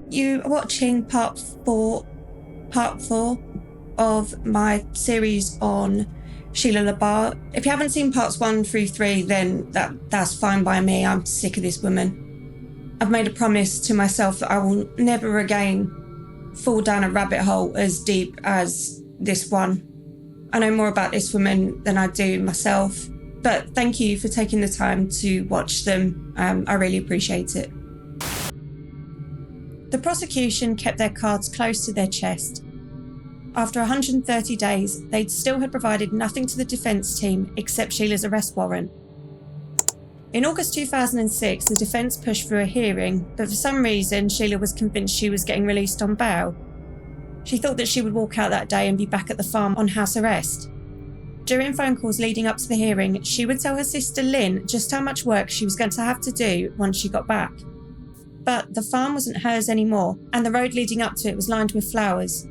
You are watching part four of my series on Sheila LaBarre. If you haven't seen parts 1 through 3, then that's fine by me. I'm sick of this woman. I've made a promise to myself that I will never again fall down a rabbit hole as deep as this one. I know more about this woman than I do myself, but thank you for taking the time to watch them. I really appreciate it. The prosecution kept their cards close to their chest. After 130 days, they still had provided nothing to the defence team except Sheila's arrest warrant. In August 2006, the defence pushed for a hearing, but for some reason, Sheila was convinced she was getting released on bail. She thought that she would walk out that day and be back at the farm on house arrest. During phone calls leading up to the hearing, she would tell her sister Lynn just how much work she was going to have to do once she got back. But the farm wasn't hers anymore, and the road leading up to it was lined with flowers.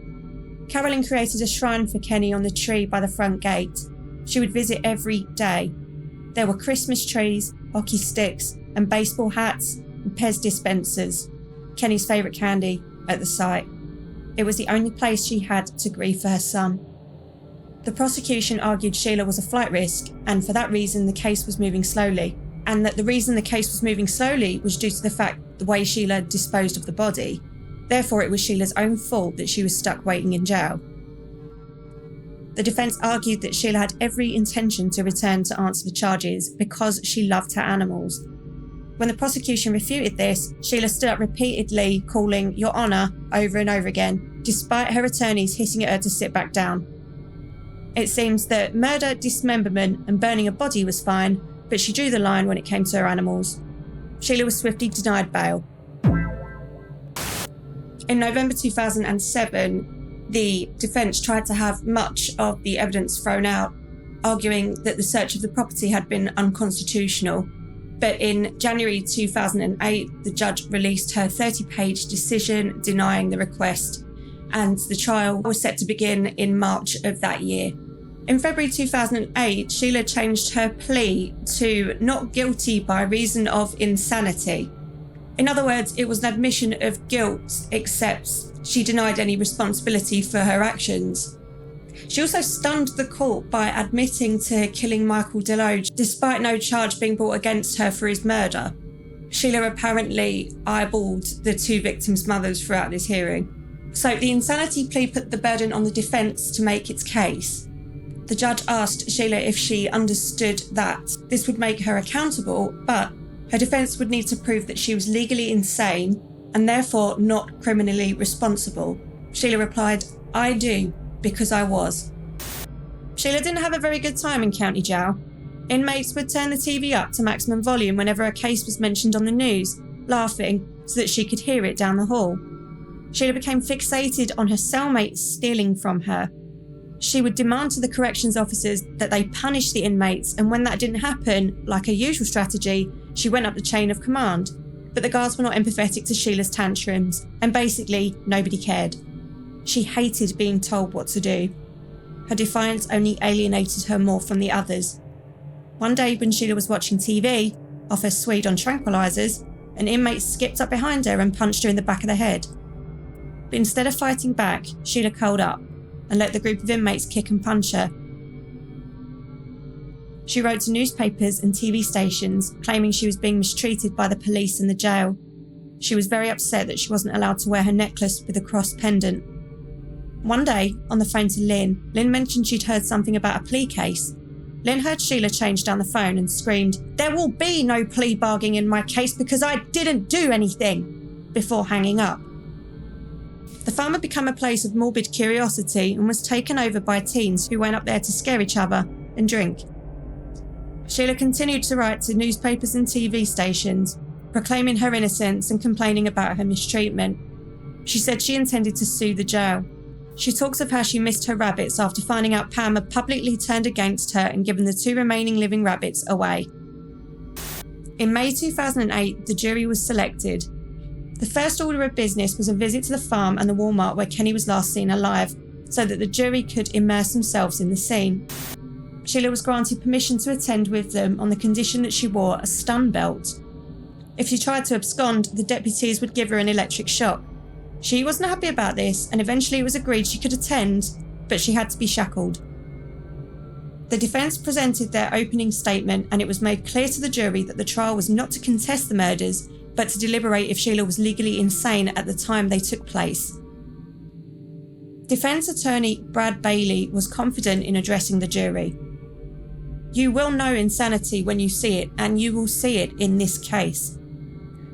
Carolyn created a shrine for Kenny on the tree by the front gate. She would visit every day. There were Christmas trees, hockey sticks, and baseball hats, and Pez dispensers, Kenny's favourite candy, at the site. It was the only place she had to grieve for her son. The prosecution argued Sheila was a flight risk, and for that reason the case was moving slowly, and that the reason the case was moving slowly was due to the fact the way Sheila disposed of the body. Therefore, it was Sheila's own fault that she was stuck waiting in jail. The defence argued that Sheila had every intention to return to answer the charges because she loved her animals. When the prosecution refuted this, Sheila stood up repeatedly, calling "Your Honour" over and over again, despite her attorneys hissing at her to sit back down. It seems that murder, dismemberment and burning a body was fine, but she drew the line when it came to her animals. Sheila was swiftly denied bail. In November 2007, the defence tried to have much of the evidence thrown out, arguing that the search of the property had been unconstitutional. But in January 2008, the judge released her 30-page decision denying the request, and the trial was set to begin in March of that year. In February 2008, Sheila changed her plea to not guilty by reason of insanity. In other words, it was an admission of guilt, except she denied any responsibility for her actions. She also stunned the court by admitting to killing Michael DeLoge, despite no charge being brought against her for his murder. Sheila apparently eyeballed the two victims' mothers throughout this hearing. So the insanity plea put the burden on the defence to make its case. The judge asked Sheila if she understood that this would make her accountable, but her defence would need to prove that she was legally insane and therefore not criminally responsible. Sheila replied, "I do, because I was." Sheila didn't have a very good time in county jail. Inmates would turn the TV up to maximum volume whenever a case was mentioned on the news, laughing so that she could hear it down the hall. Sheila became fixated on her cellmates stealing from her. She would demand to the corrections officers that they punish the inmates, and when that didn't happen, like her usual strategy, she went up the chain of command. But the guards were not empathetic to Sheila's tantrums, and basically nobody cared. She hated being told what to do. Her defiance only alienated her more from the others. One day when Sheila was watching TV, off her swede on tranquilizers, an inmate skipped up behind her and punched her in the back of the head. But instead of fighting back, Sheila curled up and let the group of inmates kick and punch her. She wrote to newspapers and TV stations claiming she was being mistreated by the police and the jail. She was very upset that she wasn't allowed to wear her necklace with a cross pendant. One day, on the phone to Lynn mentioned she'd heard something about a plea case. Lynn heard Sheila change down the phone and screamed, "There will be no plea bargaining in my case because I didn't do anything," before hanging up. The farm had become a place of morbid curiosity and was taken over by teens who went up there to scare each other and drink. Sheila continued to write to newspapers and TV stations, proclaiming her innocence and complaining about her mistreatment. She said she intended to sue the jail. She talks of how she missed her rabbits after finding out Pam had publicly turned against her and given the 2 remaining living rabbits away. In May 2008, the jury was selected. The first order of business was a visit to the farm and the Walmart where Kenny was last seen alive, so that the jury could immerse themselves in the scene. Sheila was granted permission to attend with them on the condition that she wore a stun belt. If she tried to abscond, the deputies would give her an electric shock. She wasn't happy about this, and eventually it was agreed she could attend, but she had to be shackled. The defence presented their opening statement, and it was made clear to the jury that the trial was not to contest the murders, but to deliberate if Sheila was legally insane at the time they took place. Defence attorney Brad Bailey was confident in addressing the jury. "You will know insanity when you see it, and you will see it in this case.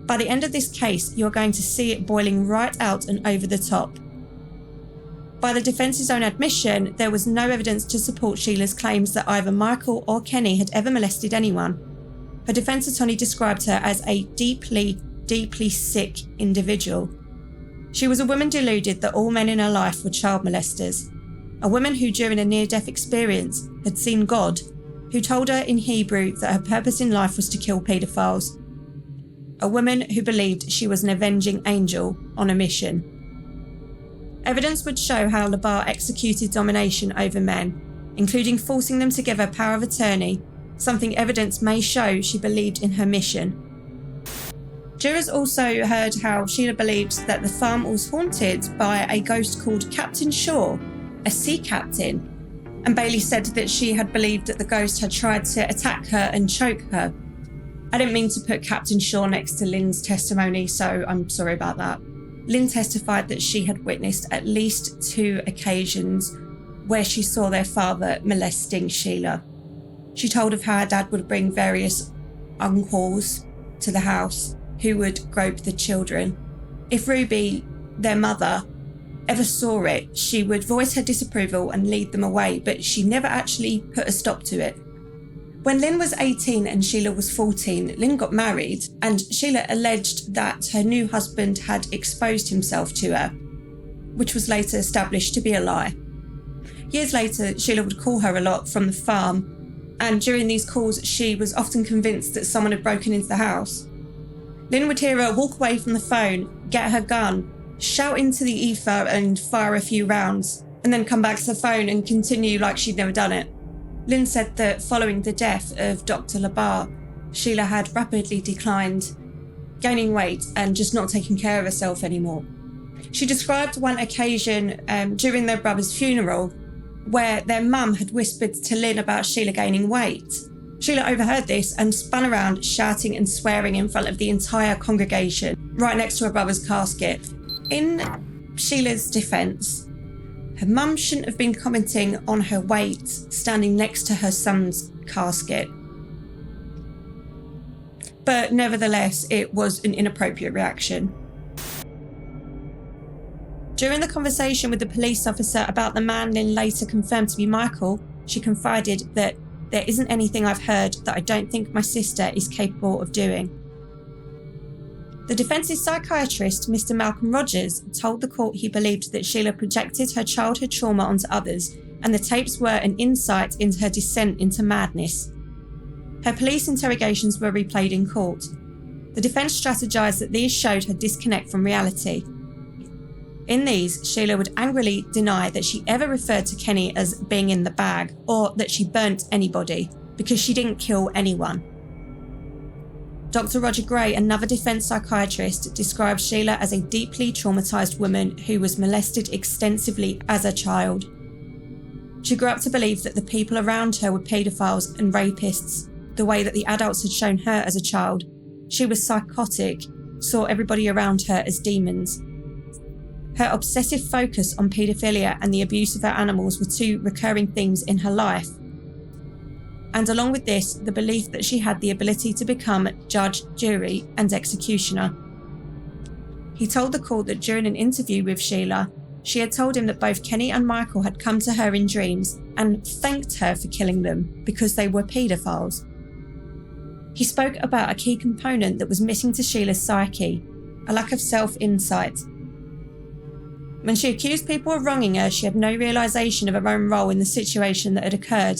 By the end of this case, you're going to see it boiling right out and over the top." By the defence's own admission, there was no evidence to support Sheila's claims that either Michael or Kenny had ever molested anyone. Her defense attorney described her as a deeply, deeply sick individual. She was a woman deluded that all men in her life were child molesters. A woman who, during a near-death experience, had seen God, who told her in Hebrew that her purpose in life was to kill paedophiles. A woman who believed she was an avenging angel on a mission. Evidence would show how LaBarre executed domination over men, including forcing them to give her power of attorney, something evidence may show she believed in her mission. Jurors also heard how Sheila believed that the farm was haunted by a ghost called Captain Shaw, a sea captain, and Bailey said that she had believed that the ghost had tried to attack her and choke her. I didn't mean to put Captain Shaw next to Lynn's testimony, so I'm sorry about that. Lynn testified that she had witnessed at least 2 occasions where she saw their father molesting Sheila. She told of how her dad would bring various uncles to the house who would grope the children. If Ruby, their mother, ever saw it, she would voice her disapproval and lead them away, but she never actually put a stop to it. When Lynn was 18 and Sheila was 14, Lynn got married, and Sheila alleged that her new husband had exposed himself to her, which was later established to be a lie. Years later, Sheila would call her a lot from the farm, and during these calls, she was often convinced that someone had broken into the house. Lynn would hear her walk away from the phone, get her gun, shout into the ether and fire a few rounds, and then come back to the phone and continue like she'd never done it. Lynn said that following the death of Dr. LaBarre, Sheila had rapidly declined, gaining weight and just not taking care of herself anymore. She described one occasion during their brother's funeral where their mum had whispered to Lynn about Sheila gaining weight. Sheila overheard this and spun around, shouting and swearing in front of the entire congregation, right next to her brother's casket. In Sheila's defence, her mum shouldn't have been commenting on her weight standing next to her son's casket. But nevertheless, it was an inappropriate reaction. During the conversation with the police officer about the man Lynn later confirmed to be Michael, she confided that "There isn't anything I've heard that I don't think my sister is capable of doing." The defence's psychiatrist, Mr. Malcolm Rogers, told the court he believed that Sheila projected her childhood trauma onto others, and the tapes were an insight into her descent into madness. Her police interrogations were replayed in court. The defence strategised that these showed her disconnect from reality. In these, Sheila would angrily deny that she ever referred to Kenny as being in the bag, or that she burnt anybody, because she didn't kill anyone. Dr. Roger Gray, another defence psychiatrist, described Sheila as a deeply traumatised woman who was molested extensively as a child. She grew up to believe that the people around her were paedophiles and rapists, the way that the adults had shown her as a child. She was psychotic, saw everybody around her as demons. Her obsessive focus on paedophilia and the abuse of her animals were 2 recurring themes in her life. And along with this, the belief that she had the ability to become judge, jury, and executioner. He told the court that during an interview with Sheila, she had told him that both Kenny and Michael had come to her in dreams and thanked her for killing them because they were paedophiles. He spoke about a key component that was missing to Sheila's psyche, a lack of self-insight. When she accused people of wronging her, she had no realisation of her own role in the situation that had occurred.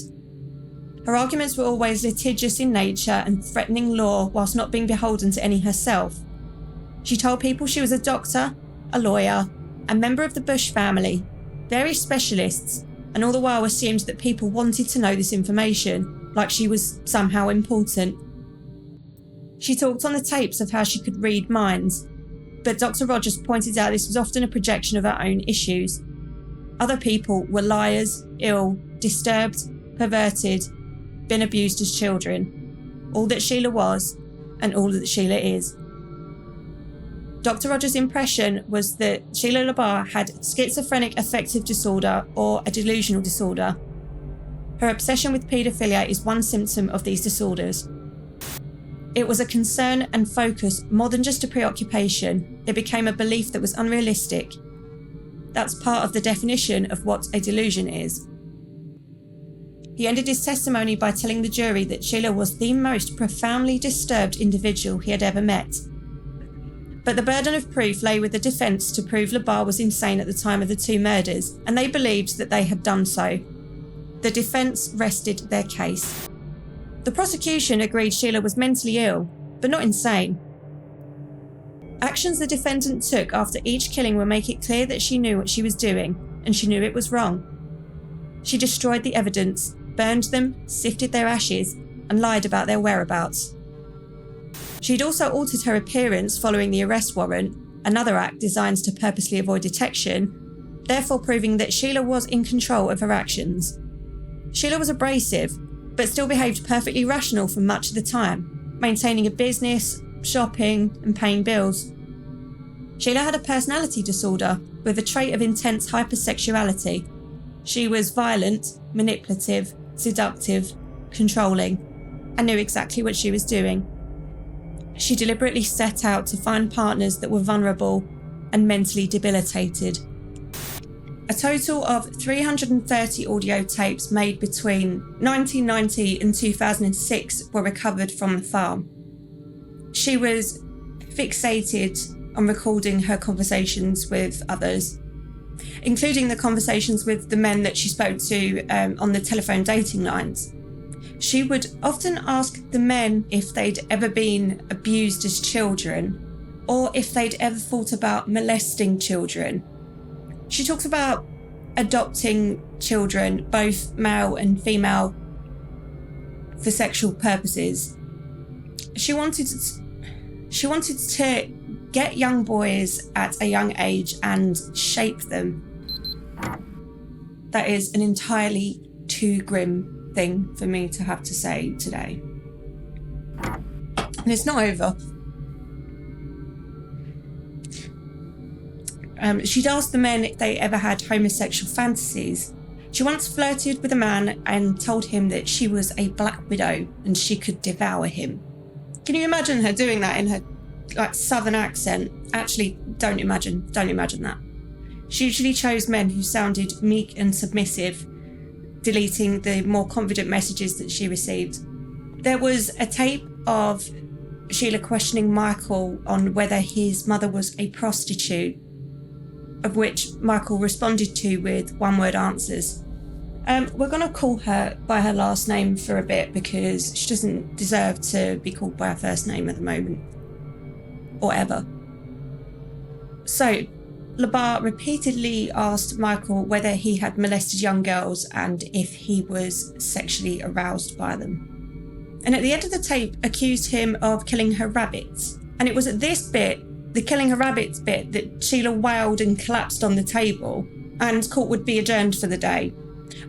Her arguments were always litigious in nature and threatening law whilst not being beholden to any herself. She told people she was a doctor, a lawyer, a member of the Bush family, various specialists, and all the while assumed that people wanted to know this information, like she was somehow important. She talked on the tapes of how she could read minds. but Dr. Rogers pointed out this was often a projection of her own issues. Other people were liars, ill, disturbed, perverted, been abused as children. All that Sheila was, and all that Sheila is. Dr. Rogers' impression was that Sheila LaBarre had schizophrenic affective disorder or a delusional disorder. Her obsession with paedophilia is one symptom of these disorders. It was a concern and focus more than just a preoccupation. It became a belief that was unrealistic. That's part of the definition of what a delusion is. He ended his testimony by telling the jury that Sheila was the most profoundly disturbed individual he had ever met. But the burden of proof lay with the defence to prove LaBarre was insane at the time of the two murders, and they believed that they had done so. The defence rested their case. The prosecution agreed Sheila was mentally ill, but not insane. Actions the defendant took after each killing would make it clear that she knew what she was doing, and she knew it was wrong. She destroyed the evidence, burned them, sifted their ashes, and lied about their whereabouts. She'd also altered her appearance following the arrest warrant, another act designed to purposely avoid detection, therefore proving that Sheila was in control of her actions. Sheila was abrasive, but still behaved perfectly rational for much of the time, maintaining a business, shopping, and paying bills. Sheila had a personality disorder with a trait of intense hypersexuality. She was violent, manipulative, seductive, controlling, and knew exactly what she was doing. She deliberately set out to find partners that were vulnerable and mentally debilitated. A total of 330 audio tapes made between 1990 and 2006 were recovered from the farm. She was fixated on recording her conversations with others, including the conversations with the men that she spoke to on the telephone dating lines. She would often ask the men if they'd ever been abused as children, or if they'd ever thought about molesting children. She talks about adopting children, both male and female, for sexual purposes. She wanted to get young boys at a young age and shape them. That is an entirely too grim thing for me to have to say today. And it's not over. She'd asked the men if they ever had homosexual fantasies. She once flirted with a man and told him that she was a black widow and she could devour him. Can you imagine her doing that in her southern accent? Actually, don't imagine that. She usually chose men who sounded meek and submissive, deleting the more confident messages that she received. There was a tape of Sheila questioning Michael on whether his mother was a prostitute, of which Michael responded to with one-word answers. We're going to call her by her last name for a bit because she doesn't deserve to be called by her first name at the moment. Or ever. So, LaBarre repeatedly asked Michael whether he had molested young girls and if he was sexually aroused by them. And at the end of the tape, accused him of killing her rabbits. And it was at this bit, the killing her rabbits bit, that Sheila wailed and collapsed on the table, and court would be adjourned for the day.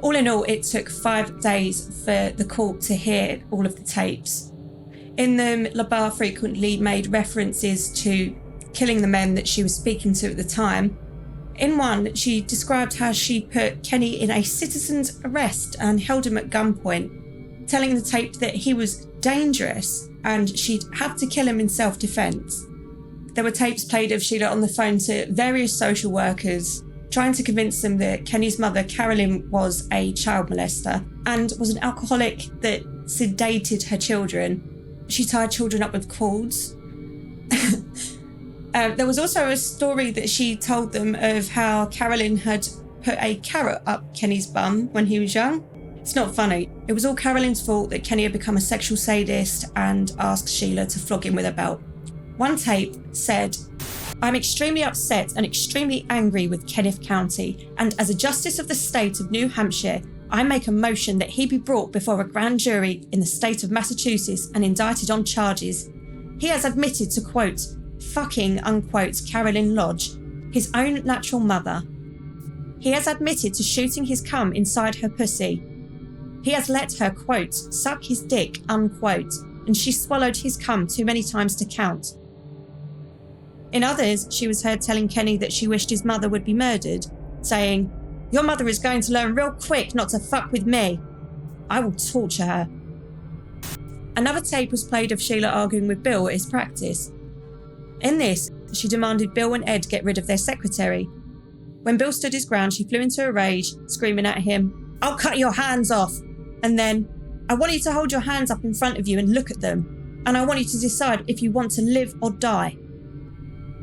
All in all, it took 5 days for the court to hear all of the tapes. In them, LaBarre frequently made references to killing the men that she was speaking to at the time. In one, she described how she put Kenny in a citizen's arrest and held him at gunpoint, telling the tape that he was dangerous and she'd have to kill him in self-defence. There were tapes played of Sheila on the phone to various social workers, trying to convince them that Kenny's mother, Carolyn, was a child molester and was an alcoholic that sedated her children. She tied children up with cords. There was also a story that she told them of how Carolyn had put a carrot up Kenny's bum when he was young. It's not funny. It was all Carolyn's fault that Kenny had become a sexual sadist and asked Sheila to flog him with a belt. One tape said, "I'm extremely upset and extremely angry with Kenneth County, and as a justice of the state of New Hampshire, I make a motion that he be brought before a grand jury in the state of Massachusetts and indicted on charges. He has admitted to, quote, fucking, unquote, Carolyn Lodge, his own natural mother. He has admitted to shooting his cum inside her pussy. He has let her, quote, suck his dick, unquote, and she swallowed his cum too many times to count. In others, she was heard telling Kenny that she wished his mother would be murdered, saying, "Your mother is going to learn real quick not to fuck with me. I will torture her." Another tape was played of Sheila arguing with Bill at his practice. In this, she demanded Bill and Ed get rid of their secretary. When Bill stood his ground, she flew into a rage, screaming at him, "I'll cut your hands off!" And then, "I want you to hold your hands up in front of you and look at them. And I want you to decide if you want to live or die."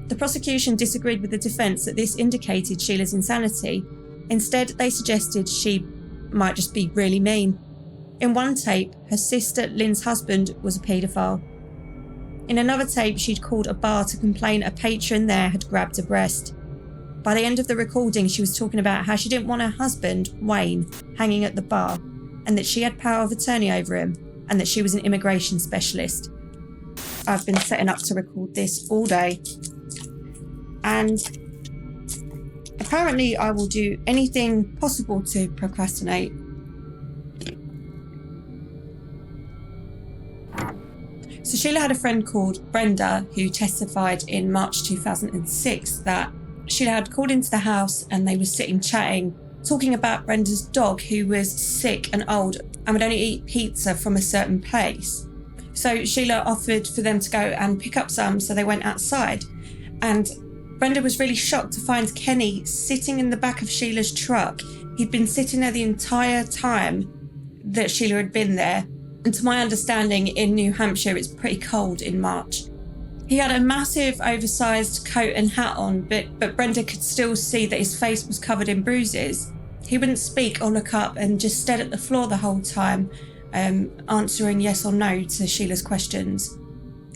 The prosecution disagreed with the defence that this indicated Sheila's insanity. Instead, they suggested she might just be really mean. In one tape, her sister Lynn's husband was a paedophile. In another tape, she'd called a bar to complain a patron there had grabbed her breast. By the end of the recording, she was talking about how she didn't want her husband, Wayne, hanging at the bar, and that she had power of attorney over him, and that she was an immigration specialist. I've been setting up to record this all day. And apparently I will do anything possible to procrastinate. So Sheila had a friend called Brenda who testified in March 2006 that Sheila had called into the house and they were sitting chatting, talking about Brenda's dog who was sick and old and would only eat pizza from a certain place. So Sheila offered for them to go and pick up some, so they went outside. And Brenda was really shocked to find Kenny sitting in the back of Sheila's truck. He'd been sitting there the entire time that Sheila had been there. And to my understanding, in New Hampshire, it's pretty cold in March. He had a massive oversized coat and hat on, but Brenda could still see that his face was covered in bruises. He wouldn't speak or look up and just stared at the floor the whole time, answering yes or no to Sheila's questions.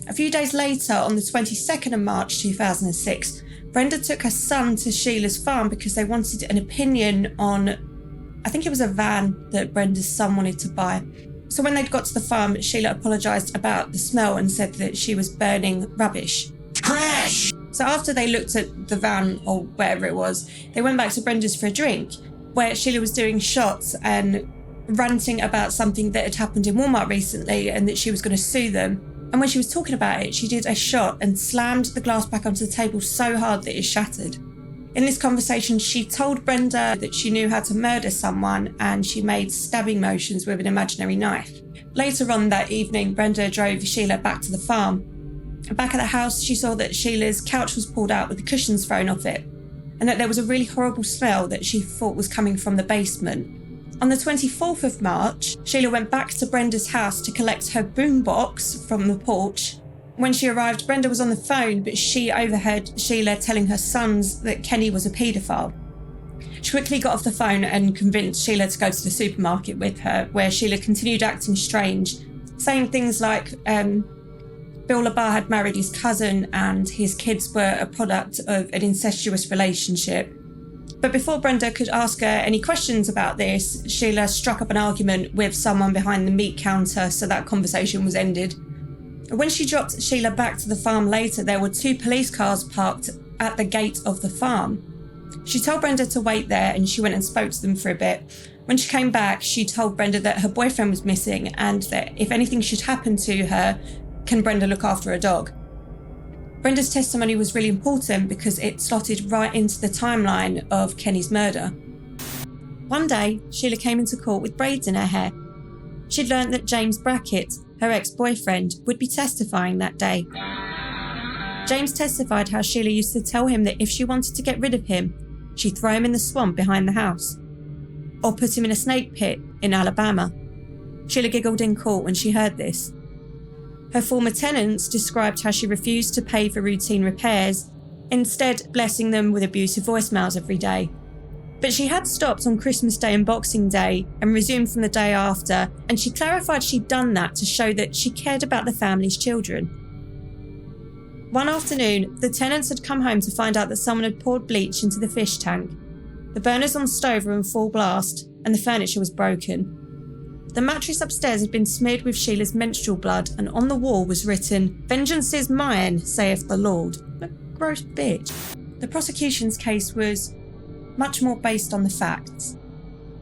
A few days later, on the 22nd of March 2006, Brenda took her son to Sheila's farm because they wanted an opinion on, I think it was a van that Brenda's son wanted to buy. So when they'd got to the farm, Sheila apologised about the smell and said that she was burning rubbish. Trash! So after they looked at the van, or whatever it was, they went back to Brenda's for a drink, where Sheila was doing shots and ranting about something that had happened in Walmart recently and that she was going to sue them. And when she was talking about it, she did a shot and slammed the glass back onto the table so hard that it shattered. In this conversation, she told Brenda that she knew how to murder someone and she made stabbing motions with an imaginary knife. Later on that evening, Brenda drove Sheila back to the farm. Back at the house, she saw that Sheila's couch was pulled out with the cushions thrown off it, and that there was a really horrible smell that she thought was coming from the basement. On the 24th of March, Sheila went back to Brenda's house to collect her boombox from the porch. When she arrived, Brenda was on the phone, but she overheard Sheila telling her sons that Kenny was a paedophile. She quickly got off the phone and convinced Sheila to go to the supermarket with her, where Sheila continued acting strange, saying things like Bill LaBarre had married his cousin and his kids were a product of an incestuous relationship. But before Brenda could ask her any questions about this, Sheila struck up an argument with someone behind the meat counter, so that conversation was ended. When she dropped Sheila back to the farm later, there were 2 police cars parked at the gate of the farm. She told Brenda to wait there and she went and spoke to them for a bit. When she came back, she told Brenda that her boyfriend was missing and that if anything should happen to her, can Brenda look after her dog? Brenda's testimony was really important because it slotted right into the timeline of Kenny's murder. One day, Sheila came into court with braids in her hair. She'd learnt that James Brackett, her ex-boyfriend, would be testifying that day. James testified how Sheila used to tell him that if she wanted to get rid of him, she'd throw him in the swamp behind the house, or put him in a snake pit in Alabama. Sheila giggled in court when she heard this. Her former tenants described how she refused to pay for routine repairs, instead blessing them with abusive voicemails every day. But she had stopped on Christmas Day and Boxing Day and resumed from the day after, and she clarified she'd done that to show that she cared about the family's children. One afternoon, the tenants had come home to find out that someone had poured bleach into the fish tank. The burners on the stove were in full blast, and the furniture was broken. The mattress upstairs had been smeared with Sheila's menstrual blood, and on the wall was written, "Vengeance is mine, saith the Lord." A gross bitch. The prosecution's case was much more based on the facts.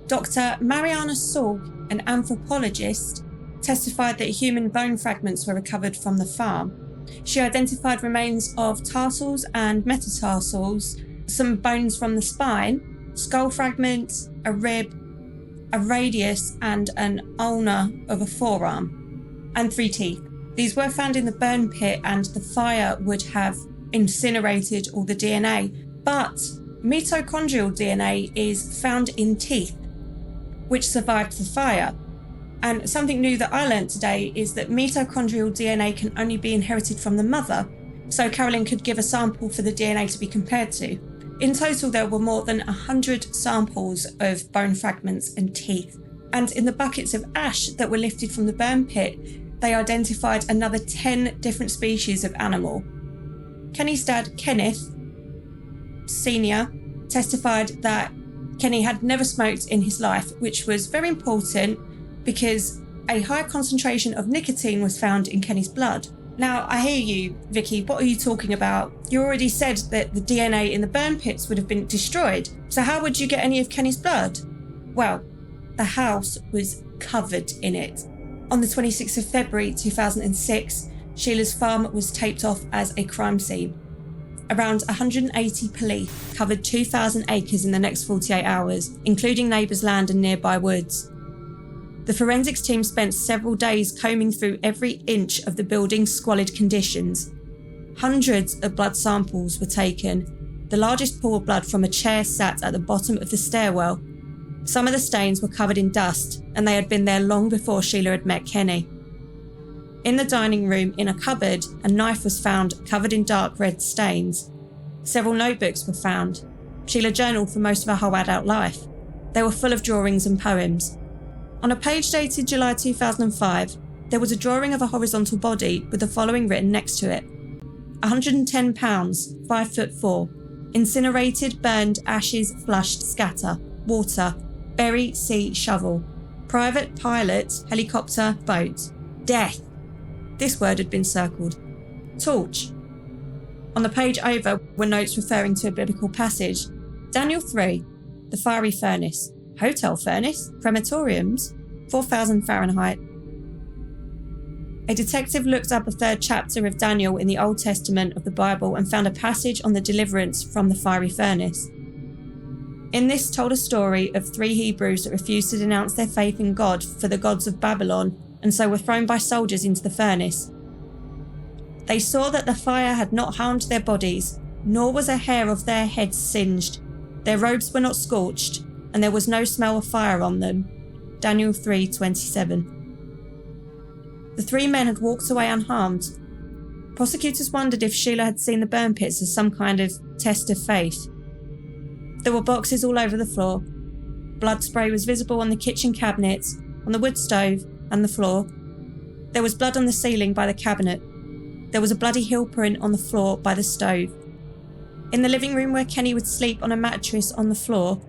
Dr. Mariana Sorg, an anthropologist, testified that human bone fragments were recovered from the farm. She identified remains of tarsals and metatarsals, some bones from the spine, skull fragments, a rib, a radius and an ulna of a forearm, and 3 teeth. These were found in the burn pit, and the fire would have incinerated all the DNA, but mitochondrial DNA is found in teeth, which survived the fire. And something new that I learned today is that mitochondrial DNA can only be inherited from the mother, so Carolyn could give a sample for the DNA to be compared to. In total, there were more than 100 samples of bone fragments and teeth. And in the buckets of ash that were lifted from the burn pit, they identified another 10 different species of animal. Kenny's dad, Kenneth Sr., testified that Kenny had never smoked in his life, which was very important because a high concentration of nicotine was found in Kenny's blood. Now, I hear you, Vicky, what are you talking about? You already said that the DNA in the burn pits would have been destroyed, so how would you get any of Kenny's blood? Well, the house was covered in it. On the 26th of February 2006, Sheila's farm was taped off as a crime scene. Around 180 police covered 2,000 acres in the next 48 hours, including neighbours' land and nearby woods. The forensics team spent several days combing through every inch of the building's squalid conditions. Hundreds of blood samples were taken, the largest pool of blood from a chair sat at the bottom of the stairwell. Some of the stains were covered in dust, and they had been there long before Sheila had met Kenny. In the dining room, in a cupboard, a knife was found covered in dark red stains. Several notebooks were found. Sheila journaled for most of her whole adult life. They were full of drawings and poems. On a page dated July 2005, there was a drawing of a horizontal body with the following written next to it. 110 pounds, 5'4", incinerated, burned, ashes, flushed, scatter, water, bury, sea, shovel, private, pilot, helicopter, boat, death. This word had been circled. Torch. On the page over were notes referring to a biblical passage. Daniel 3, the fiery furnace. Hotel furnace, crematoriums, 4,000 Fahrenheit. A detective looked up a 3rd chapter of Daniel in the Old Testament of the Bible and found a passage on the deliverance from the fiery furnace. In this told a story of 3 Hebrews that refused to denounce their faith in God for the gods of Babylon, and so were thrown by soldiers into the furnace. They saw that the fire had not harmed their bodies, nor was a hair of their heads singed. Their robes were not scorched, and there was no smell of fire on them. Daniel 3:27. The 3 men had walked away unharmed. Prosecutors wondered if Sheila had seen the burn pits as some kind of test of faith. There were boxes all over the floor. Blood spray was visible on the kitchen cabinets, on the wood stove, and the floor. There was blood on the ceiling by the cabinet. There was a bloody heel print on the floor by the stove. In the living room where Kenny would sleep on a mattress on the floor,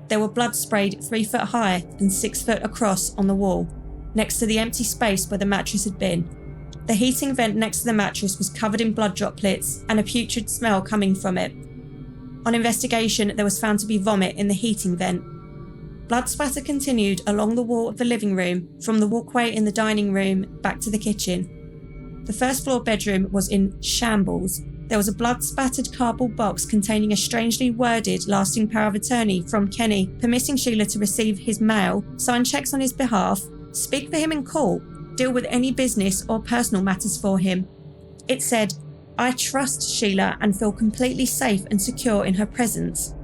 there were blood sprayed 3 foot high and 6 foot across on the wall, next to the empty space where the mattress had been. The heating vent next to the mattress was covered in blood droplets and a putrid smell coming from it. On investigation, there was found to be vomit in the heating vent. Blood spatter continued along the wall of the living room, from the walkway in the dining room back to the kitchen. The 1st floor bedroom was in shambles. There was a blood-spattered cardboard box containing a strangely worded lasting power of attorney from Kenny, permitting Sheila to receive his mail, sign checks on his behalf, speak for him in court, deal with any business or personal matters for him. It said, "I trust Sheila and feel completely safe and secure in her presence."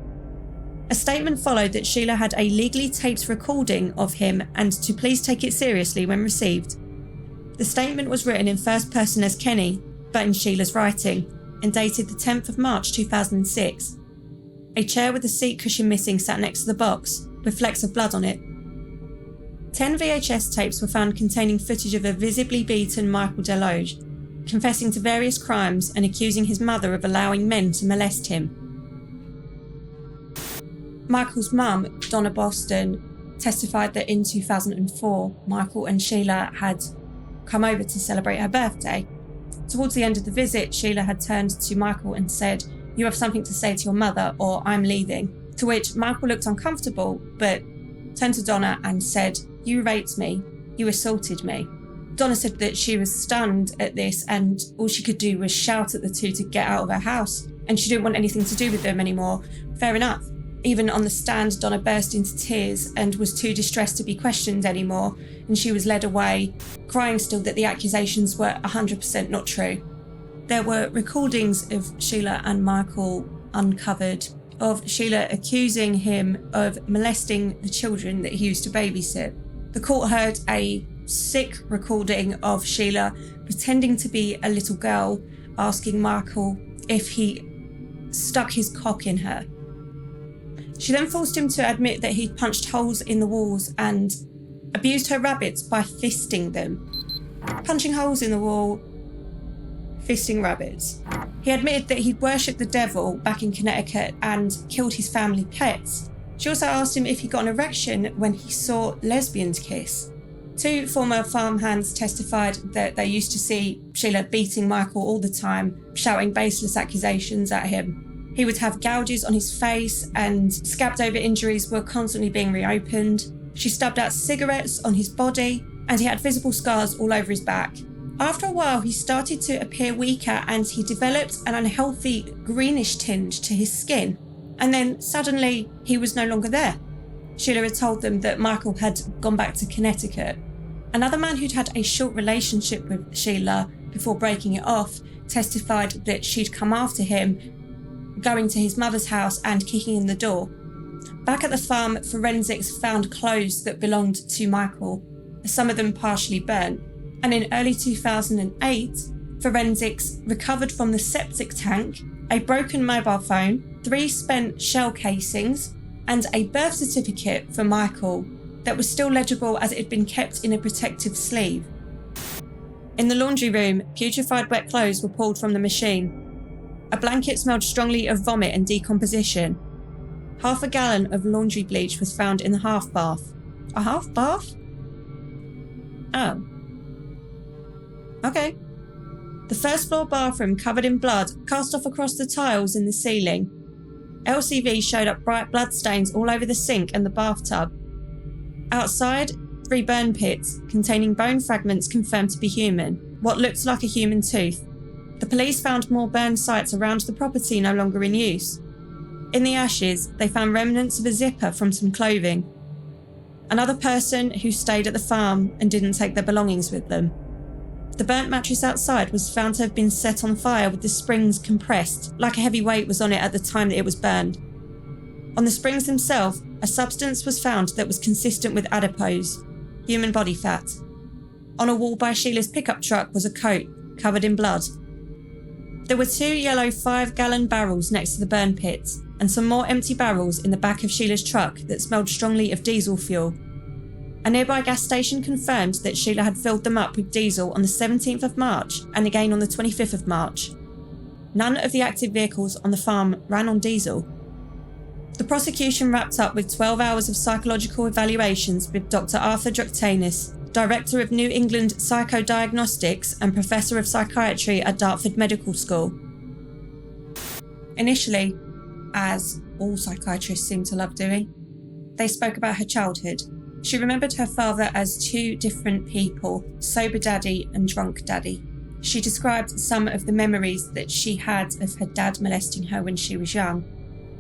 A statement followed that Sheila had a legally taped recording of him and to please take it seriously when received. The statement was written in first person as Kenny, but in Sheila's writing, and dated the 10th of March 2006. A chair with a seat cushion missing sat next to the box, with flecks of blood on it. 10 VHS tapes were found containing footage of a visibly beaten Michael Deloge, confessing to various crimes and accusing his mother of allowing men to molest him. Michael's mum, Donna Boston, testified that in 2004, Michael and Sheila had come over to celebrate her birthday. Towards the end of the visit, Sheila had turned to Michael and said, "You have something to say to your mother or I'm leaving." To which Michael looked uncomfortable, but turned to Donna and said, "You raped me. You assaulted me." Donna said that she was stunned at this and all she could do was shout at the two to get out of her house, and she didn't want anything to do with them anymore. Fair enough. Even on the stand, Donna burst into tears and was too distressed to be questioned anymore, and she was led away, crying still that the accusations were 100% not true. There were recordings of Sheila and Michael uncovered, of Sheila accusing him of molesting the children that he used to babysit. The court heard a sick recording of Sheila pretending to be a little girl, asking Michael if he stuck his cock in her. She then forced him to admit that he'd punched holes in the walls and abused her rabbits by fisting them. Punching holes in the wall, fisting rabbits. He admitted that he'd worshipped the devil back in Connecticut and killed his family pets. She also asked him if he got an erection when he saw lesbians kiss. Two former farmhands testified that they used to see Sheila beating Michael all the time, shouting baseless accusations at him. He would have gouges on his face and scabbed over injuries were constantly being reopened. She stubbed out cigarettes on his body and he had visible scars all over his back. After a while, he started to appear weaker and he developed an unhealthy greenish tinge to his skin. And then suddenly he was no longer there. Sheila had told them that Michael had gone back to Connecticut. Another man who'd had a short relationship with Sheila before breaking it off testified that she'd come after him, going to his mother's house and kicking in the door. Back at the farm, forensics found clothes that belonged to Michael, some of them partially burnt. And in early 2008, forensics recovered from the septic tank a broken mobile phone, 3 spent shell casings, and a birth certificate for Michael that was still legible as it had been kept in a protective sleeve. In the laundry room, putrefied wet clothes were pulled from the machine. A blanket smelled strongly of vomit and decomposition. 1/2 gallon of laundry bleach was found in the half bath. A half bath? Oh. Okay. The first floor bathroom covered in blood cast off across the tiles in the ceiling. LCV showed up bright blood stains all over the sink and the bathtub. Outside, 3 burn pits containing bone fragments confirmed to be human, what looked like a human tooth. The police found more burn sites around the property no longer in use. In the ashes, they found remnants of a zipper from some clothing. Another person who stayed at the farm and didn't take their belongings with them. The burnt mattress outside was found to have been set on fire with the springs compressed, like a heavy weight was on it at the time that it was burned. On the springs themselves, a substance was found that was consistent with adipose, human body fat. On a wall by Sheila's pickup truck was a coat covered in blood. There were 2 yellow 5-gallon barrels next to the burn pits and some more empty barrels in the back of Sheila's truck that smelled strongly of diesel fuel. A nearby gas station confirmed that Sheila had filled them up with diesel on the 17th of March and again on the 25th of March. None of the active vehicles on the farm ran on diesel. The prosecution wrapped up with 12 hours of psychological evaluations with Dr. Arthur Drucktanis, Director of New England Psychodiagnostics and Professor of Psychiatry at Dartford Medical School. Initially, as all psychiatrists seem to love doing, they spoke about her childhood. She remembered her father as 2 different people, sober daddy and drunk daddy. She described some of the memories that she had of her dad molesting her when she was young.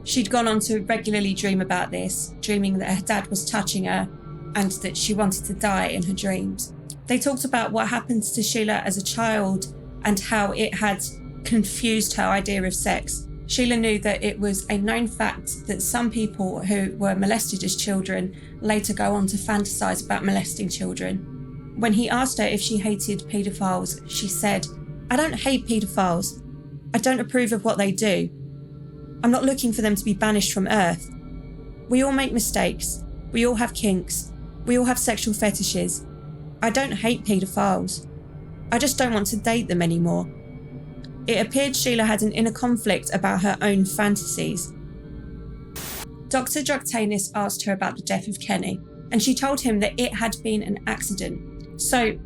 She'd gone on to regularly dream about this, dreaming that her dad was touching her and that she wanted to die in her dreams. They talked about what happened to Sheila as a child and how it had confused her idea of sex. Sheila knew that it was a known fact that some people who were molested as children later go on to fantasize about molesting children. When he asked her if she hated paedophiles, she said, "I don't hate paedophiles. I don't approve of what they do. I'm not looking for them to be banished from Earth. We all make mistakes. We all have kinks. We all have sexual fetishes. I don't hate paedophiles. I just don't want to date them anymore." It appeared Sheila had an inner conflict about her own fantasies. Dr. Drucktanis asked her about the death of Kenny. and she told him that it had been an accident. So,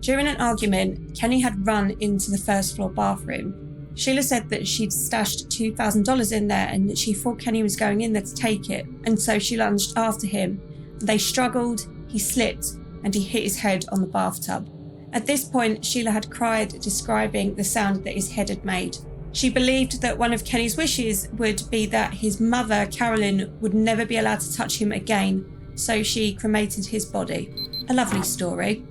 during an argument, Kenny had run into the first floor bathroom. Sheila said that she'd stashed $2,000 in there and that she thought Kenny was going in there to take it, and so she lunged after him. They struggled, he slipped, and he hit his head on the bathtub. At this point, Sheila had cried, describing the sound that his head had made. She believed that one of Kenny's wishes would be that his mother, Carolyn, would never be allowed to touch him again, so she cremated his body. A lovely story,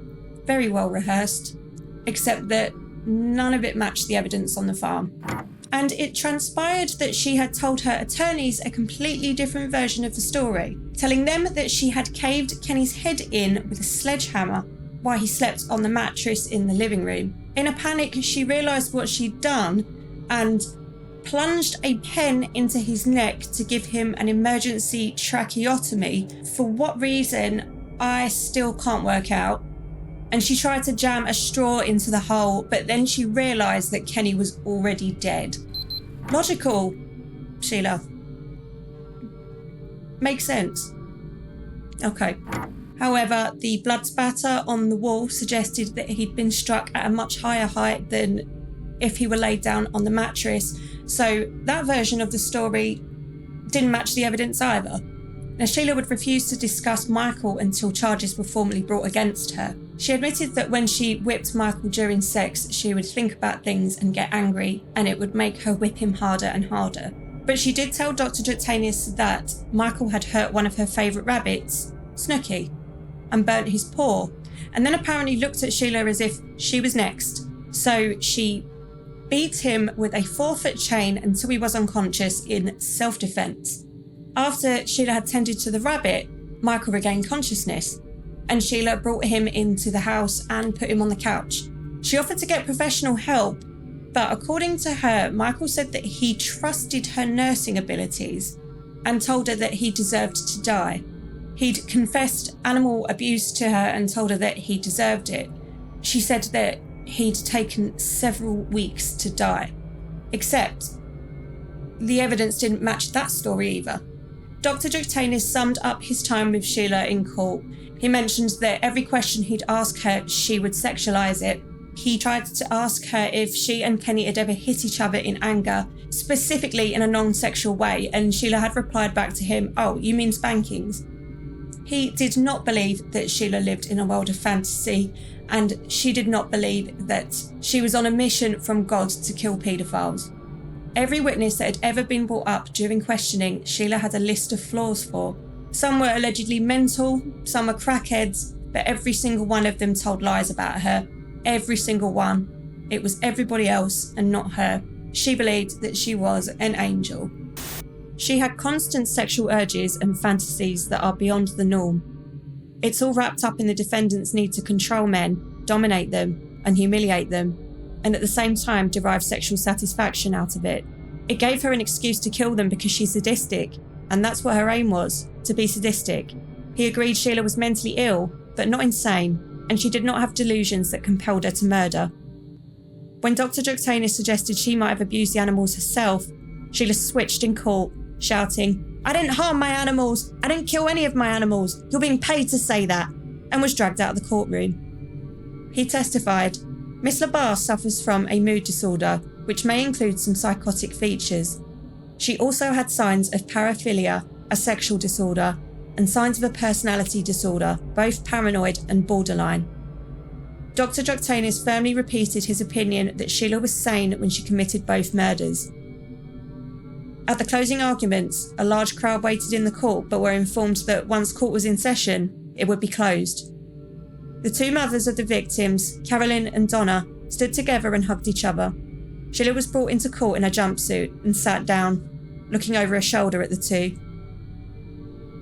very well rehearsed, except that none of it matched the evidence on the farm. And it transpired that she had told her attorneys a completely different version of the story, telling them that she had caved Kenny's head in with a sledgehammer while he slept on the mattress in the living room. In a panic, she realised what she'd done and plunged a pen into his neck to give him an emergency tracheotomy. For what reason, I still can't work out. And she tried to jam a straw into the hole, but then she realised that Kenny was already dead. Logical, Sheila. Makes sense. Okay. However, the blood spatter on the wall suggested that he'd been struck at a much higher height than if he were laid down on the mattress, so that version of the story didn't match the evidence either. Now, Sheila would refuse to discuss Michael until charges were formally brought against her. She admitted that when she whipped Michael during sex, she would think about things and get angry, and it would make her whip him harder and harder. But she did tell Dr. Drutanis that Michael had hurt one of her favourite rabbits, Snooky, and burnt his paw, and then apparently looked at Sheila as if she was next. So she beat him with a 4-foot chain until he was unconscious in self-defence. After Sheila had tended to the rabbit, Michael regained consciousness, and Sheila brought him into the house and put him on the couch. She offered to get professional help, but according to her, Michael said that he trusted her nursing abilities and told her that he deserved to die. He'd confessed animal abuse to her and told her that he deserved it. She said that he'd taken several weeks to die. Except the evidence didn't match that story either. Dr. Drutanis summed up his time with Sheila in court. He mentioned that every question he'd ask her, she would sexualise it. He tried to ask her if she and Kenny had ever hit each other in anger, specifically in a non-sexual way, and Sheila had replied back to him, "Oh, you mean spankings?" He did not believe that Sheila lived in a world of fantasy, and she did not believe that she was on a mission from God to kill paedophiles. Every witness that had ever been brought up during questioning, Sheila had a list of flaws for. Some were allegedly mental, some were crackheads, but every single one of them told lies about her. Every single one. It was everybody else and not her. She believed that she was an angel. She had constant sexual urges and fantasies that are beyond the norm. It's all wrapped up in the defendant's need to control men, dominate them, and humiliate them, and at the same time derive sexual satisfaction out of it. It gave her an excuse to kill them because she's sadistic, and that's what her aim was, to be sadistic. He agreed Sheila was mentally ill, but not insane, and she did not have delusions that compelled her to murder. When Dr. Drutanis suggested she might have abused the animals herself, Sheila switched in court, shouting, "I didn't harm my animals! I didn't kill any of my animals! You're being paid to say that!" and was dragged out of the courtroom. He testified, "Miss LaBarre suffers from a mood disorder, which may include some psychotic features. She also had signs of paraphilia, a sexual disorder, and signs of a personality disorder, both paranoid and borderline." Dr. Drutanis firmly repeated his opinion that Sheila was sane when she committed both murders. At the closing arguments, a large crowd waited in the court but were informed that once court was in session, it would be closed. The two mothers of the victims, Carolyn and Donna, stood together and hugged each other. Sheila was brought into court in a jumpsuit and sat down, looking over her shoulder at the two.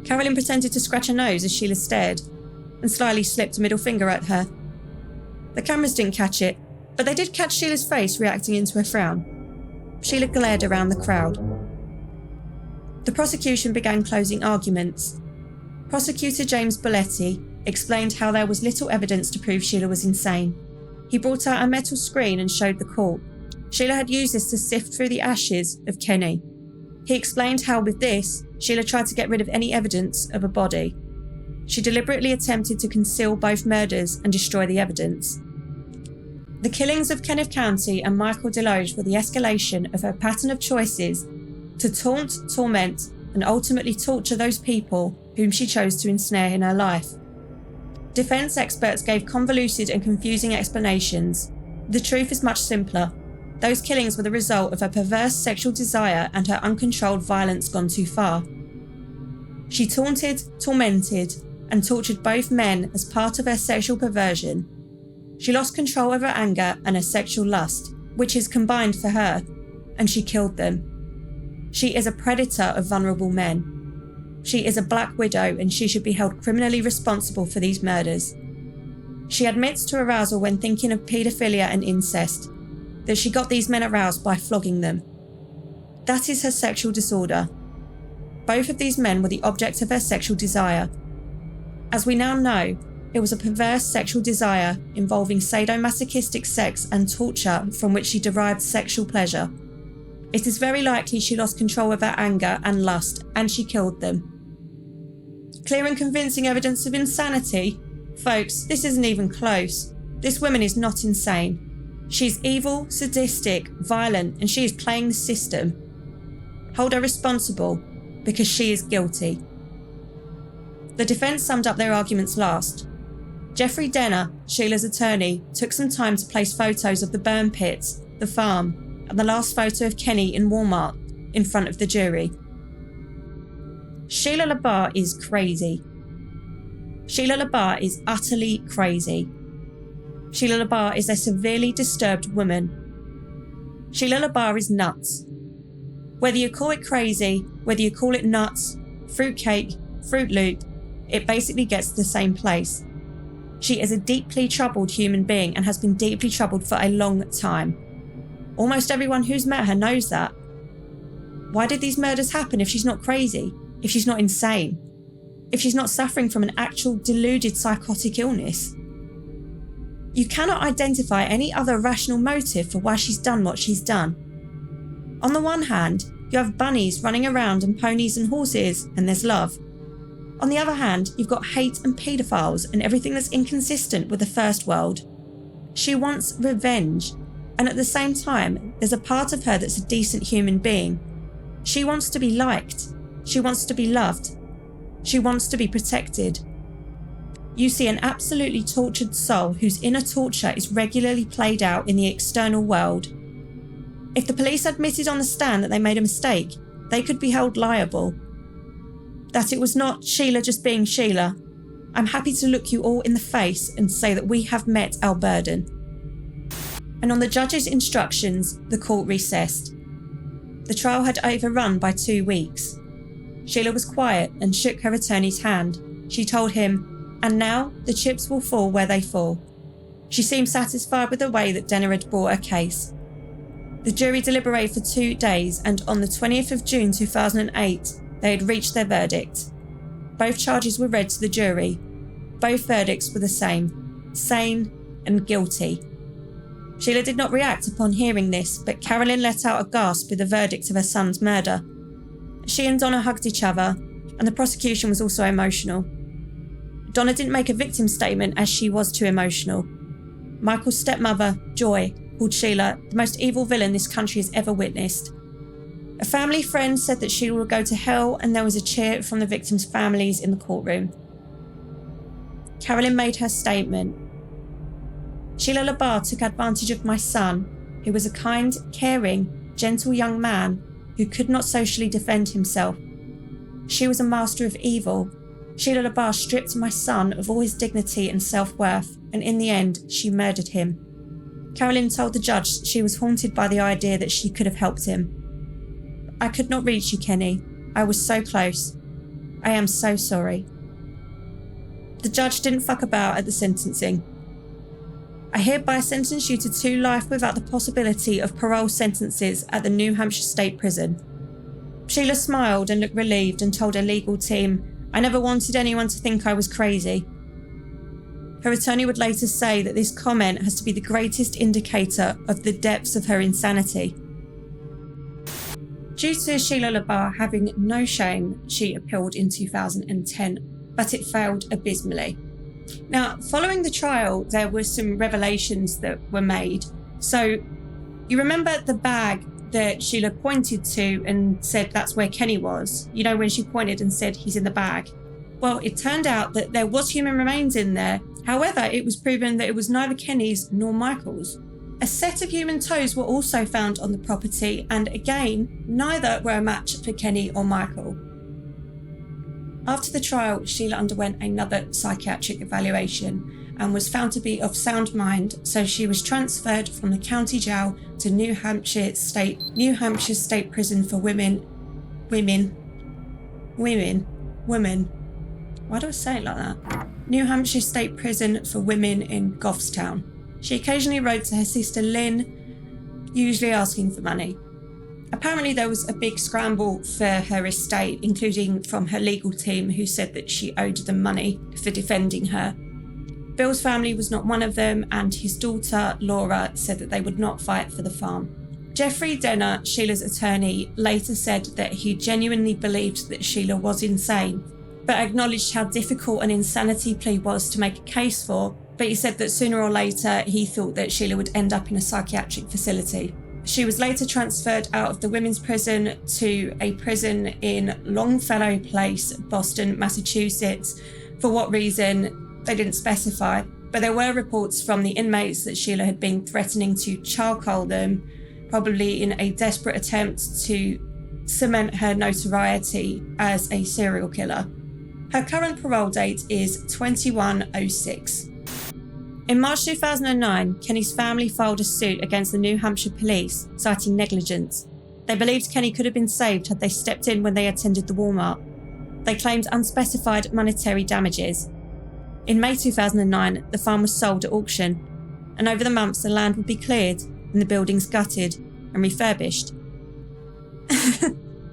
Carolyn pretended to scratch her nose as Sheila stared, and slyly slipped a middle finger at her. The cameras didn't catch it, but they did catch Sheila's face reacting into a frown. Sheila glared around the crowd. The prosecution began closing arguments. Prosecutor James Belletti explained how there was little evidence to prove Sheila was insane. He brought out a metal screen and showed the court. Sheila had used this to sift through the ashes of Kenny. He explained how with this, Sheila tried to get rid of any evidence of a body. She deliberately attempted to conceal both murders and destroy the evidence. The killings of Kenneth County and Michael Deloge were the escalation of her pattern of choices to taunt, torment, and ultimately torture those people whom she chose to ensnare in her life. Defence experts gave convoluted and confusing explanations. The truth is much simpler. Those killings were the result of her perverse sexual desire and her uncontrolled violence gone too far. She taunted, tormented, and tortured both men as part of her sexual perversion. She lost control of her anger and her sexual lust, which is combined for her, and she killed them. She is a predator of vulnerable men. She is a black widow, and she should be held criminally responsible for these murders. She admits to arousal when thinking of paedophilia and incest, that she got these men aroused by flogging them. That is her sexual disorder. Both of these men were the object of her sexual desire. As we now know, it was a perverse sexual desire involving sadomasochistic sex and torture from which she derived sexual pleasure. It is very likely she lost control of her anger and lust, and she killed them. Clear and convincing evidence of insanity? Folks, this isn't even close. This woman is not insane. She's evil, sadistic, violent, and she is playing the system. Hold her responsible, because she is guilty. The defence summed up their arguments last. Jeffrey Denner, Sheila's attorney, took some time to place photos of the burn pits, the farm, and the last photo of Kenny in Walmart in front of the jury. Sheila LaBarre is crazy. Sheila LaBarre is utterly crazy. Sheila LaBarre is a severely disturbed woman. Sheila LaBarre is nuts. Whether you call it crazy, whether you call it nuts, fruitcake, Fruit Loop, it basically gets to the same place. She is a deeply troubled human being and has been deeply troubled for a long time. Almost everyone who's met her knows that. Why did these murders happen if she's not crazy? If she's not insane? If she's not suffering from an actual deluded psychotic illness? You cannot identify any other rational motive for why she's done what she's done. On the one hand, you have bunnies running around and ponies and horses, and there's love. On the other hand, you've got hate and paedophiles and everything that's inconsistent with the first world. She wants revenge, and at the same time, there's a part of her that's a decent human being. She wants to be liked. She wants to be loved. She wants to be protected. You see an absolutely tortured soul whose inner torture is regularly played out in the external world. If the police admitted on the stand that they made a mistake, they could be held liable. That it was not Sheila just being Sheila, I'm happy to look you all in the face and say that we have met our burden. And on the judge's instructions, the court recessed. The trial had overrun by 2 weeks. Sheila was quiet and shook her attorney's hand. She told him, "And now the chips will fall where they fall." She seemed satisfied with the way that Denner had brought her case. The jury deliberated for 2 days, and on the 20th of June 2008, they had reached their verdict. Both charges were read to the jury. Both verdicts were the same: sane and guilty. Sheila did not react upon hearing this, but Carolyn let out a gasp with the verdict of her son's murder. She and Donna hugged each other, and the prosecution was also emotional. Donna didn't make a victim statement as she was too emotional. Michael's stepmother, Joy, called Sheila the most evil villain this country has ever witnessed. A family friend said that Sheila would go to hell, and there was a cheer from the victims' families in the courtroom. Carolyn made her statement. Sheila LaBarre took advantage of my son, who was a kind, caring, gentle young man who could not socially defend himself. She was a master of evil. Sheila LaBarre stripped my son of all his dignity and self-worth, and in the end, she murdered him. Carolyn told the judge she was haunted by the idea that she could have helped him. "I could not reach you, Kenny. I was so close. I am so sorry." The judge didn't fuck about at the sentencing. "I hereby sentence you to 2 life without the possibility of parole sentences at the New Hampshire State Prison." Sheila smiled and looked relieved and told her legal team, "I never wanted anyone to think I was crazy." Her attorney would later say that this comment has to be the greatest indicator of the depths of her insanity. Due to Sheila LaBarre having no shame, she appealed in 2010. but it failed abysmally. Now, following the trial, there were some revelations that were made. So, you remember the bag that Sheila pointed to and said that's where Kenny was? You know, when she pointed and said he's in the bag? Well, it turned out that there was human remains in there. However, it was proven that it was neither Kenny's nor Michael's. A set of human toes were also found on the property, and again, neither were a match for Kenny or Michael. After the trial, Sheila underwent another psychiatric evaluation and was found to be of sound mind, so she was transferred from the county jail to New Hampshire State Prison for Women. Why do I say it like that? New Hampshire State Prison for Women in Goffstown. She occasionally wrote to her sister Lynn, usually asking for money. Apparently there was a big scramble for her estate, including from her legal team, who said that she owed them money for defending her. Bill's family was not one of them, and his daughter Laura said that they would not fight for the farm. Jeffrey Denner, Sheila's attorney, later said that he genuinely believed that Sheila was insane, but acknowledged how difficult an insanity plea was to make a case for. But he said that sooner or later he thought that Sheila would end up in a psychiatric facility. She was later transferred out of the women's prison to a prison in Longfellow Place, Boston, Massachusetts. For what reason, they didn't specify, but there were reports from the inmates that Sheila had been threatening to charcoal them, probably in a desperate attempt to cement her notoriety as a serial killer. Her current parole date is 2106. In March 2009, Kenny's family filed a suit against the New Hampshire police, citing negligence. They believed Kenny could have been saved had they stepped in when they attended the Walmart. They claimed unspecified monetary damages. In May 2009, the farm was sold at auction, and over the months the land would be cleared and the buildings gutted and refurbished.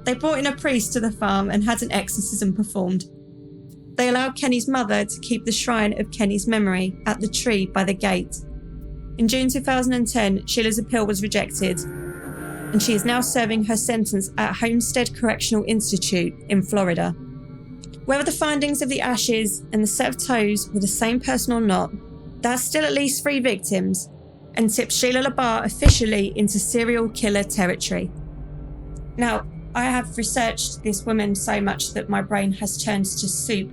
They brought in a priest to the farm and had an exorcism performed. They allowed Kenny's mother to keep the shrine of Kenny's memory at the tree by the gate. In June 2010, Sheila's appeal was rejected, and she is now serving her sentence at Homestead Correctional Institute in Florida. Whether the findings of the ashes and the set of toes were the same person or not, that's still at least 3 victims, and tips Sheila LaBarre officially into serial killer territory. Now, I have researched this woman so much that my brain has turned to soup,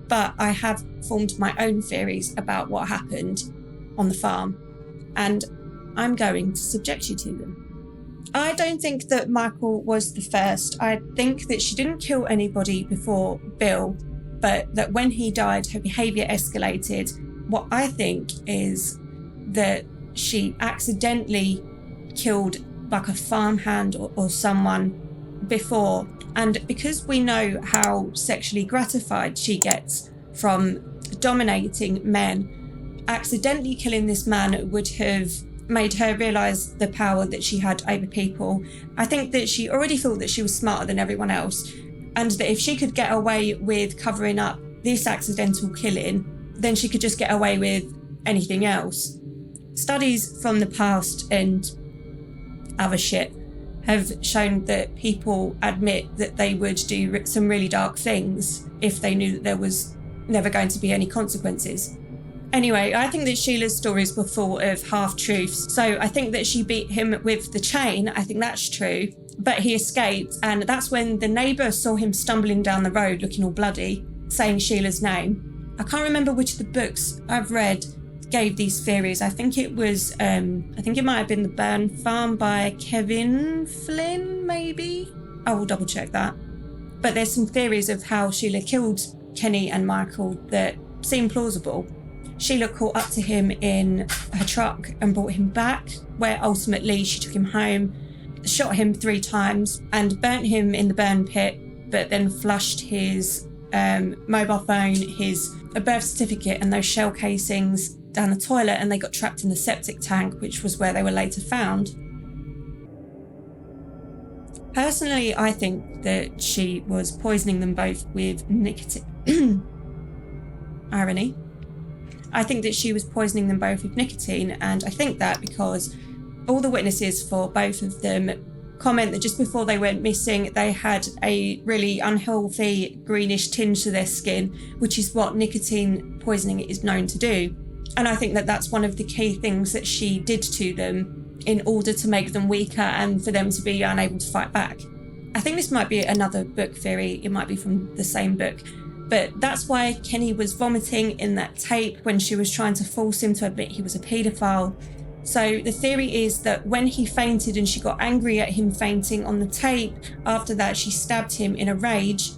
but I have formed my own theories about what happened on the farm, and I'm going to subject you to them. I don't think that Michael was the first. I think that she didn't kill anybody before Bill, but that when he died, her behaviour escalated. What I think is that she accidentally killed like a farmhand or someone before, and because we know how sexually gratified she gets from dominating men, accidentally killing this man would have made her realise the power that she had over people. I think that she already thought that she was smarter than everyone else, and that if she could get away with covering up this accidental killing, then she could just get away with anything else. Studies from the past and other shit have shown that people admit that they would do some really dark things if they knew that there was never going to be any consequences. Anyway, I think that Sheila's stories were full of half-truths. So I think that she beat him with the chain. I think that's true. But he escaped, and that's when the neighbour saw him stumbling down the road looking all bloody, saying Sheila's name. I can't remember which of the books I've read gave these theories. I think it might have been The Burn Farm by Kevin Flynn, maybe? I will double check that. But there's some theories of how Sheila killed Kenny and Michael that seem plausible. Sheila caught up to him in her truck and brought him back, where ultimately she took him home, shot him 3 times and burnt him in the burn pit, but then flushed his mobile phone, his birth certificate and those shell casings down the toilet, and they got trapped in the septic tank, which was where they were later found. Personally, I think that she was poisoning them both with nicotine. Irony. I think that she was poisoning them both with nicotine, and I think that because all the witnesses for both of them comment that just before they went missing, they had a really unhealthy greenish tinge to their skin, which is what nicotine poisoning is known to do. And I think that that's one of the key things that she did to them in order to make them weaker and for them to be unable to fight back. I think this might be another book theory. It might be from the same book. But that's why Kenny was vomiting in that tape when she was trying to force him to admit he was a paedophile. So the theory is that when he fainted and she got angry at him fainting on the tape, after that she stabbed him in a rage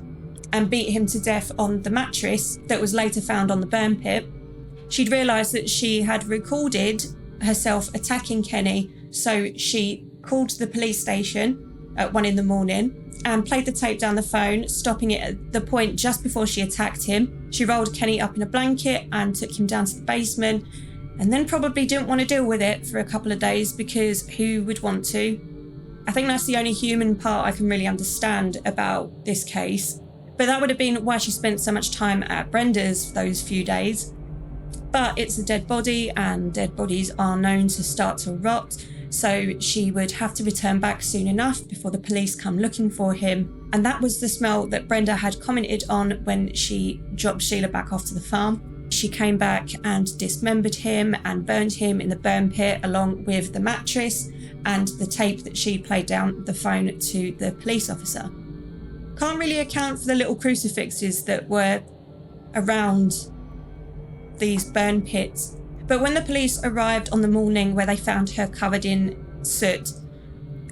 and beat him to death on the mattress that was later found on the burn pit. She'd realised that she had recorded herself attacking Kenny, so she called the police station at 1 a.m. and played the tape down the phone, stopping it at the point just before she attacked him. She rolled Kenny up in a blanket and took him down to the basement, and then probably didn't want to deal with it for a couple of days, because who would want to? I think that's the only human part I can really understand about this case. But that would have been why she spent so much time at Brenda's for those few days. But it's a dead body, and dead bodies are known to start to rot, so she would have to return back soon enough before the police come looking for him. And that was the smell that Brenda had commented on when she dropped Sheila back off to the farm. She came back and dismembered him and burned him in the burn pit, along with the mattress and the tape that she played down the phone to the police officer. Can't really account for the little crucifixes that were around these burn pits. But when the police arrived on the morning where they found her covered in soot,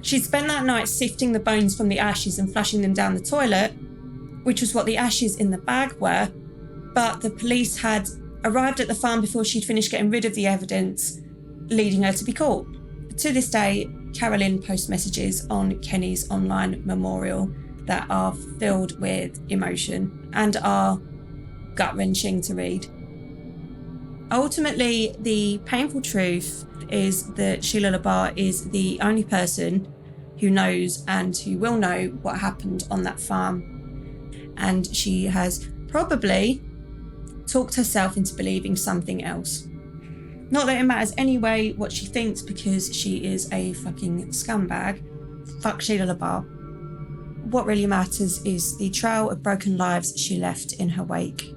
she'd spent that night sifting the bones from the ashes and flushing them down the toilet, which was what the ashes in the bag were. But the police had arrived at the farm before she'd finished getting rid of the evidence, leading her to be caught. To this day, Carolyn posts messages on Kenny's online memorial that are filled with emotion and are gut-wrenching to read. Ultimately, the painful truth is that Sheila LaBarre is the only person who knows and who will know what happened on that farm. And she has probably talked herself into believing something else. Not that it matters anyway what she thinks, because she is a fucking scumbag. Fuck Sheila LaBarre. What really matters is the trail of broken lives she left in her wake.